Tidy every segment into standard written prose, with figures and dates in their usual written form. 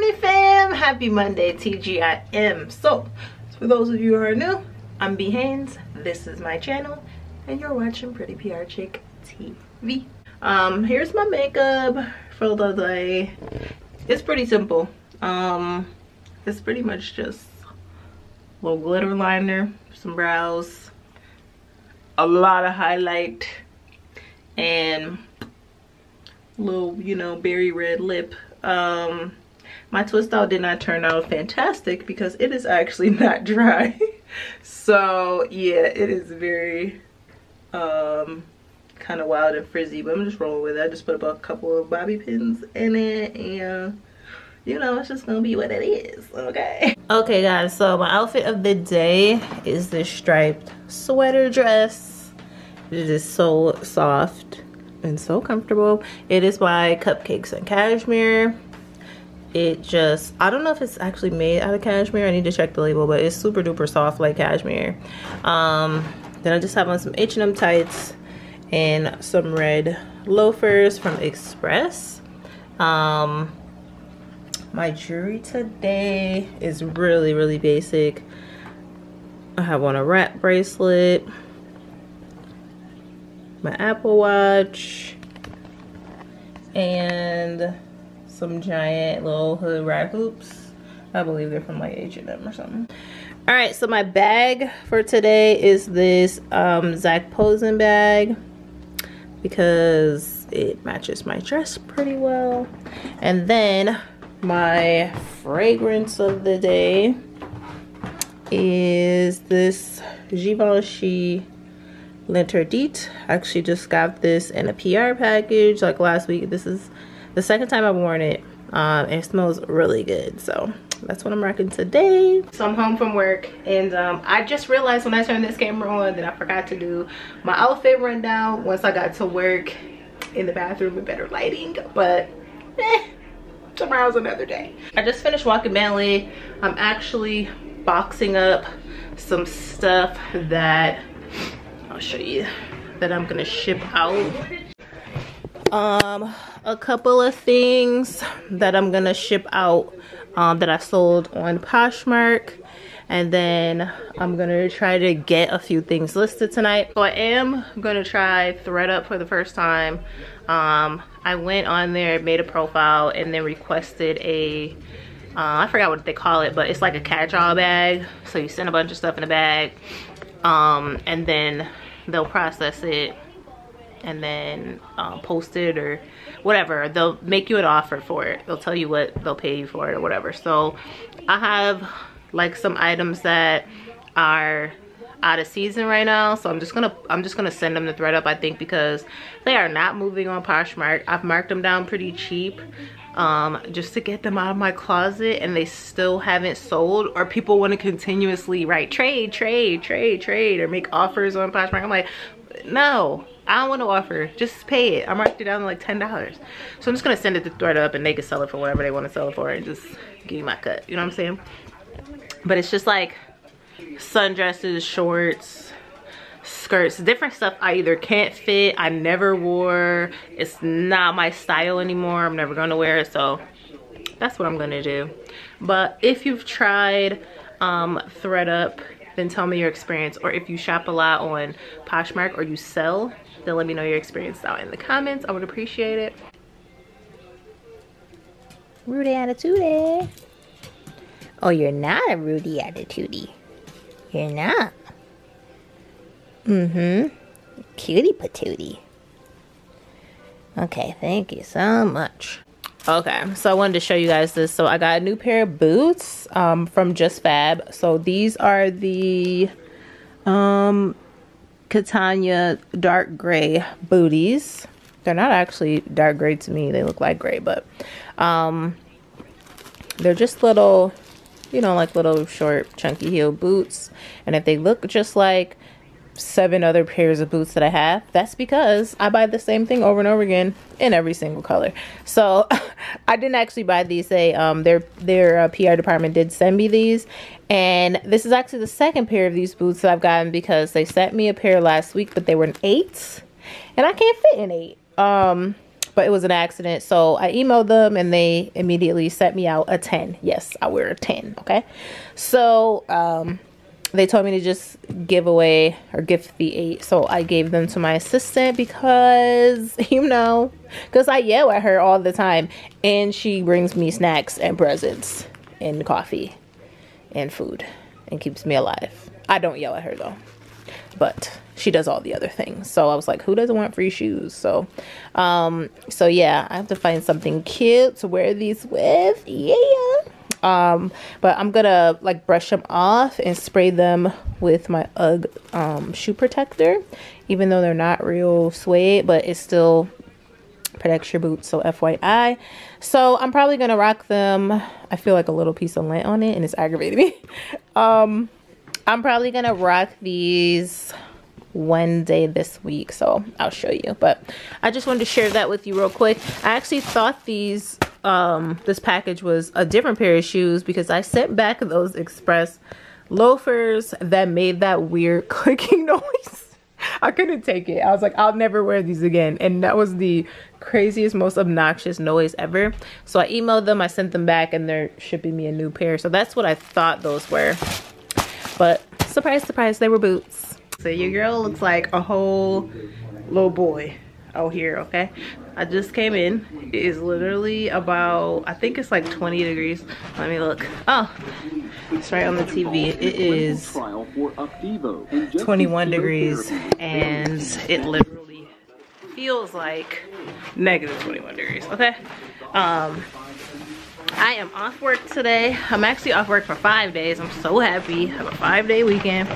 morning, fam. Happy Monday, TGIM. So for those of you who are new, I'm B Haynes. This is my channel and you're watching PrettyPRChickTV. Here's my makeup for the day. It's pretty simple. It's pretty much just a little glitter liner, some brows, a lot of highlight, and little, you know, berry red lip. My twist out did not turn out fantastic because it is actually not dry. So yeah, it is very kind of wild and frizzy, but I'm just rolling with it. I just put about a couple of bobby pins in it, and you know, it's just gonna be what it is. Okay guys, so my outfit of the day is this striped sweater dress. It is so soft and so comfortable. It is by Cupcakes Cashmere. It just, I don't know if it's actually made out of cashmere. I need to check the label, but it's super duper soft like cashmere. Then I just have on some H&M tights and some red loafers from Express. My jewelry today is really basic. I have on a wrap bracelet, my Apple Watch, and some giant little hood rack hoops. I believe they're from like H&M or something. All right, so my bag for today is this Zach Posen bag because it matches my dress pretty well. And then my fragrance of the day is this Givenchy L'Interdit. I actually just got this in a PR package like last week. This is the second time I've worn it. It smells really good, so that's what I'm rocking today. So I'm home from work, and I just realized when I turned this camera on that I forgot to do my outfit rundown once I got to work in the bathroom with better lighting, but tomorrow's another day. I just finished walking Bentley. I'm actually boxing up some stuff that I'll show you that I'm gonna ship out. A couple of things that I'm gonna ship out that I sold on Poshmark, and then I'm gonna try to get a few things listed tonight. So I am gonna try ThredUp for the first time. I went on there, made a profile, and then requested a I forgot what they call it, but it's like a catch-all bag. So you send a bunch of stuff in a bag, and then they'll process it and then post it or whatever. They'll make you an offer for it. They'll tell you what they'll pay you for it or whatever. So I have like some items that are out of season right now, so I'm just gonna send them to ThredUp, I think, because they are not moving on Poshmark. I've marked them down pretty cheap just to get them out of my closet, and they still haven't sold, or people want to continuously write trade or make offers on Poshmark. I'm like, no, I don't want to offer, just pay it. I marked it down to like $10. So I'm just gonna send it to ThredUp and they can sell it for whatever they want to sell it for and just give you my cut, you know what I'm saying? But it's just like sundresses, shorts, skirts, different stuff I either can't fit, I never wore, it's not my style anymore, I'm never gonna wear it, so that's what I'm gonna do. But if you've tried ThredUp, then tell me your experience, or if you shop a lot on Poshmark or you sell, then let me know your experience down in the comments. I would appreciate it. Rudy attitude. Oh, you're not a Rudy attitude. You're not. Cutie patootie. Okay, thank you so much. Okay, so I wanted to show you guys this. So I got a new pair of boots from Just Fab. So these are the Catania dark gray booties. They're not actually dark gray to me. They look like gray, but they're just little, you know, like little short chunky heel boots. And if they look just like 7 other pairs of boots that I have, that's because I buy the same thing over and over again in every single color. So I didn't actually buy these. They their PR department did send me these, and this is actually the second pair of these boots that I've gotten because they sent me a pair last week, but they were an 8 and I can't fit an 8. but it was an accident. So I emailed them and they immediately sent me out a 10. Yes, I wear a 10. Okay, so they told me to just give away or gift the 8. So I gave them to my assistant because, you know, because I yell at her all the time and she brings me snacks and presents and coffee and food and keeps me alive. I don't yell at her though, but she does all the other things. So I was like, who doesn't want free shoes? So so yeah, I have to find something cute to wear these with. Yeah. But I'm gonna like brush them off and spray them with my UGG shoe protector, even though they're not real suede, but it still protects your boots, so FYI. So I'm probably gonna rock them. I feel like a little piece of lint on it and it's aggravating me. I'm probably gonna rock these one day this week, so I'll show you, but I just wanted to share that with you real quick. I actually thought these this package was a different pair of shoes because I sent back those express loafers that made that weird clicking noise. I couldn't take it. I was like, I'll never wear these again, and that was the craziest, most obnoxious noise ever. So I emailed them, I sent them back, and they're shipping me a new pair. So that's what I thought those were, but surprise, surprise, they were boots. So your girl looks like a whole little boy out here. Okay, I just came in. It is literally about, I think it's like 20 degrees. Let me look. Oh, it's right on the TV. It is 21 degrees and it literally feels like negative 21 degrees. Okay, I am off work today. I'm actually off work for 5 days. I'm so happy. I have a 5-day weekend.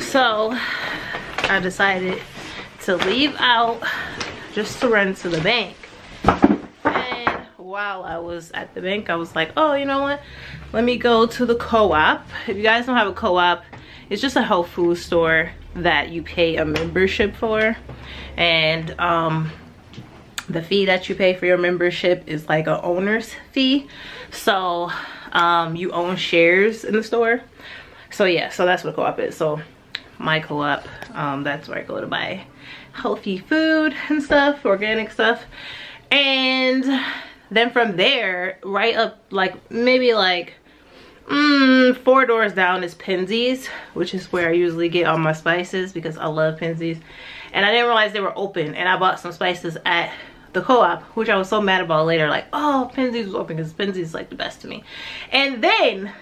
So I decided to leave out just to run to the bank. And while I was at the bank, I was like, oh, you know what? Let me go to the co-op. If you guys don't have a co-op, it's just a health food store that you pay a membership for. And the fee that you pay for your membership is like an owner's fee. So you own shares in the store. So yeah, so that's what co-op is. So my co-op, that's where I go to buy healthy food and stuff, organic stuff. And then from there, right up like maybe like 4 doors down is Penzies, which is where I usually get all my spices because I love Penzies. And I didn't realize they were open, and I bought some spices at the co-op, which I was so mad about later, like, oh, Penzies was open, because Penzies is like the best to me. And then,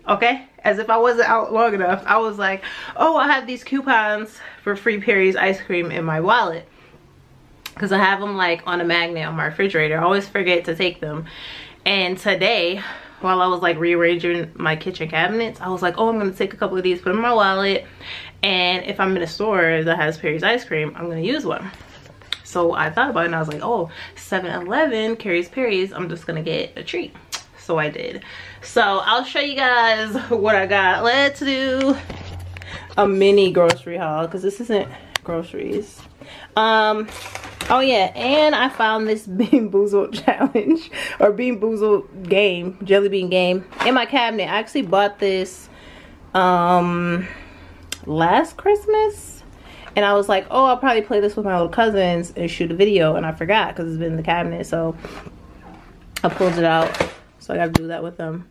okay, as if I wasn't out long enough, I was like, oh, I have these coupons for free Perry's ice cream in my wallet, because I have them like on a magnet on my refrigerator. I always forget to take them. And today, while I was like rearranging my kitchen cabinets, I was like, oh, I'm gonna take a couple of these, put them in my wallet, and if I'm in a store that has Perry's ice cream, I'm gonna use one. So I thought about it and I was like, oh, 7-Eleven carries Perry's, I'm just gonna get a treat. So I did. So I'll show you guys what I got. Let's do a mini grocery haul, because this isn't groceries. Oh yeah, and I found this Bean Boozled challenge, or Bean Boozled game, jelly bean game, in my cabinet. I actually bought this last Christmas, and I was like, oh, I'll probably play this with my little cousins and shoot a video, and I forgot because it's been in the cabinet. So I pulled it out, so I gotta do that with them.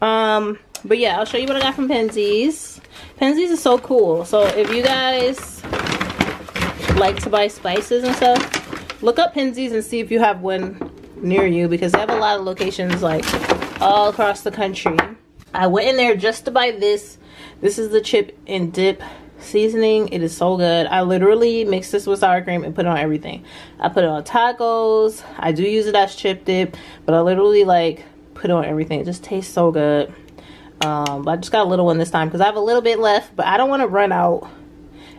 But yeah, I'll show you what I got from Penzies. Penzies is so cool. So if you guys like to buy spices and stuff, look up Penzies and see if you have one near you, because they have a lot of locations like all across the country. I went in there just to buy this. This is the chip and dip seasoning. It is so good. I literally mix this with sour cream and put it on everything. I put it on tacos. I do use it as chip dip, but I literally like put it on everything. It just tastes so good. But I just got a little one this time because I have a little bit left, but I don't want to run out.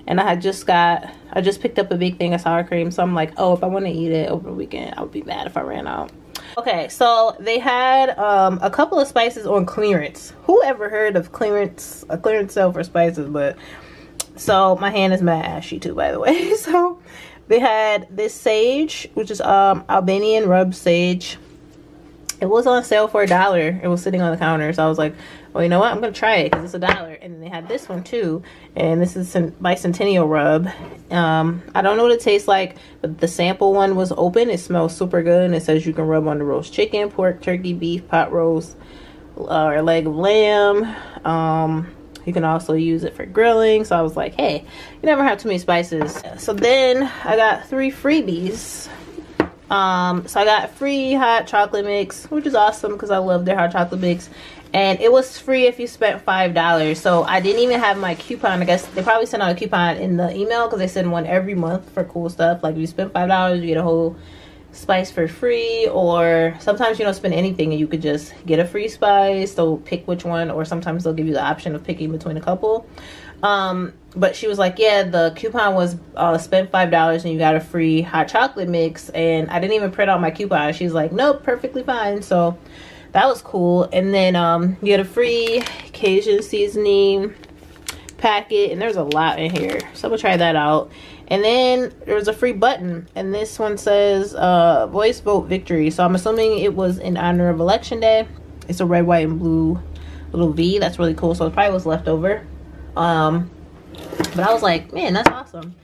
And I just picked up a big thing of sour cream, so I'm like, oh, if I want to eat it over the weekend, I would be mad if I ran out. Okay, so they had a couple of spices on clearance. Who ever heard of a clearance sale for spices? But so my hand is mad ashy too, by the way. So they had this sage, which is Albanian rub sage. It was on sale for $1. It was sitting on the counter, so I was like, well, you know what, I'm gonna try it because it's $1. And then they had this one too, and this is Bicentennial Rub. I don't know what it tastes like, but the sample one was open. It smells super good, and it says you can rub on the roast chicken, pork, turkey, beef, pot roast, or leg of lamb. You can also use it for grilling. So I was like, hey, you never have too many spices. So then I got 3 freebies. So I got free hot chocolate mix, which is awesome because I love their hot chocolate mix. And it was free if you spent $5. So I didn't even have my coupon. I guess they probably sent out a coupon in the email because they send one every month for cool stuff. Like if you spend $5, you get a whole spice for free, or sometimes you don't spend anything and you could just get a free spice. They'll pick which one, or sometimes they'll give you the option of picking between a couple. But she was like, yeah, the coupon was spend $5 and you got a free hot chocolate mix. And I didn't even print out my coupon. She's like, nope, perfectly fine. So that was cool. And then you get a free Cajun seasoning packet, and there's a lot in here, so I'm gonna try that out. And then there's a free button, and this one says voice vote victory, so I'm assuming it was in honor of election day. It's a red, white, and blue little V. That's really cool. So it probably was left over. But I was like, man, that's awesome.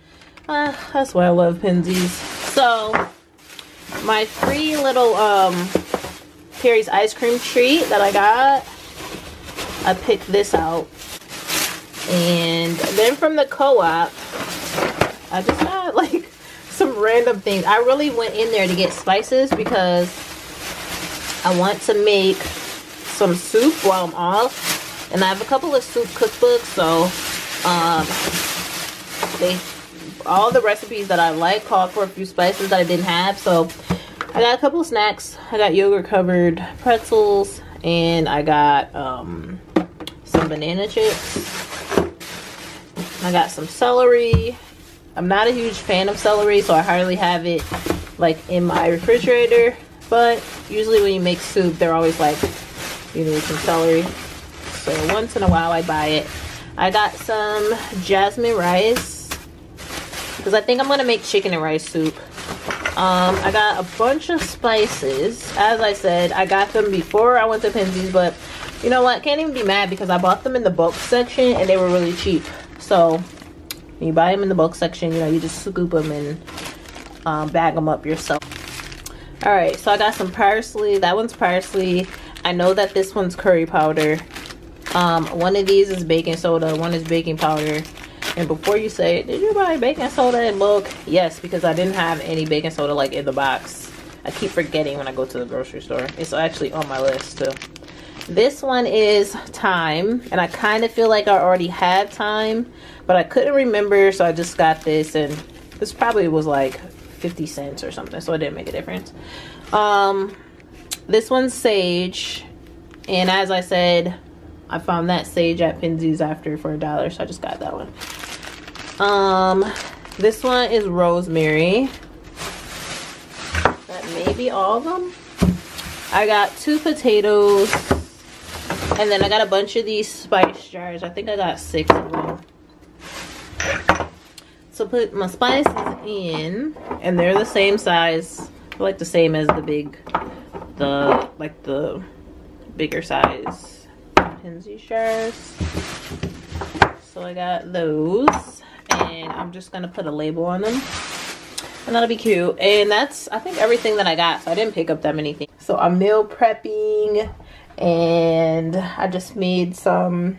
That's why I love Pinsies. So my free little Perry's ice cream treat that I got, I picked this out. And then from the co-op, I just got like some random things. I really went in there to get spices because I want to make some soup while I'm off. And I have a couple of soup cookbooks, so all the recipes that I like call for a few spices that I didn't have. So I got a couple of snacks. I got yogurt covered pretzels, and I got some banana chips. I got some celery. I'm not a huge fan of celery, so I hardly have it like in my refrigerator, but usually when you make soup, they're always like, you need some celery. So once in a while I buy it. I got some jasmine rice because I think I'm gonna make chicken and rice soup. I got a bunch of spices. As I said, I got them before I went to Pinsies, but you know what, can't even be mad because I bought them in the bulk section and they were really cheap. So when you buy them in the bulk section, you know, you just scoop them and bag them up yourself. All right, so I got some parsley. That one's parsley. I know that this one's curry powder. One of these is baking soda, one is baking powder. And before you say, did you buy baking soda in bulk? Yes, because I didn't have any baking soda like in the box. I keep forgetting when I go to the grocery store. It's actually on my list too. This one is thyme, and I kind of feel like I already had thyme, but I couldn't remember, so I just got this, and this probably was like 50 cents or something, so it didn't make a difference. This one's sage, and as I said, I found that sage at Pinsies after for $1, so I just got that one. This one is rosemary. That may be all of them. I got 2 potatoes. And then I got a bunch of these spice jars. I think I got 6 of them. So put my spices in, and they're the same size, like the same as the bigger size Pinsies jars. So I got those, and I'm just gonna put a label on them, and that'll be cute. And that's, I think, everything that I got. So I didn't pick up that many things. So I'm meal prepping. And I just made some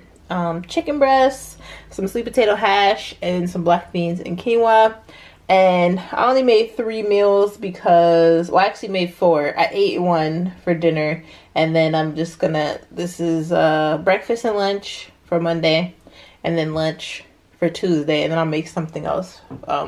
chicken breasts, some sweet potato hash, and some black beans and quinoa. And I only made 3 meals because, well, I actually made 4. I ate 1 for dinner, and then I'm just gonna, this is breakfast and lunch for Monday, and then lunch for Tuesday, and then I'll make something else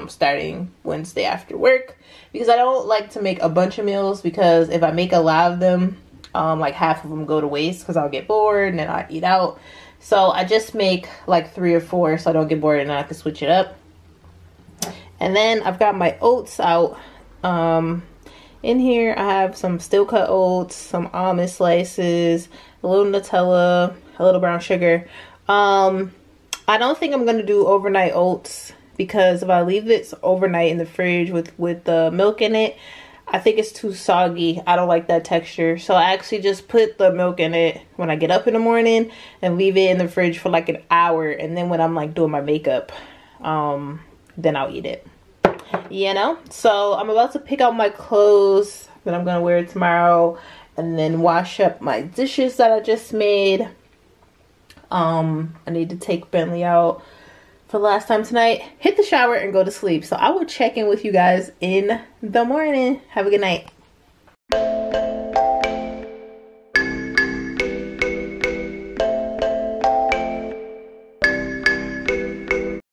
starting Wednesday after work, because I don't like to make a bunch of meals, because if I make a lot of them, like half of them go to waste because I'll get bored and then I eat out. So I just make like 3 or 4 so I don't get bored and I can switch it up. And then I've got my oats out. In here I have some steel cut oats, some almond slices, a little Nutella, a little brown sugar. I don't think I'm gonna do overnight oats, because if I leave this overnight in the fridge with the milk in it, I think it's too soggy. I don't like that texture. So I actually just put the milk in it when I get up in the morning and leave it in the fridge for like an hour. And then when I'm like doing my makeup, then I'll eat it. You know? So I'm about to pick out my clothes that I'm gonna wear tomorrow, and then wash up my dishes that I just made. I need to take Bentley out for the last time tonight, hit the shower, and go to sleep. So I will check in with you guys in the morning. Have a good night.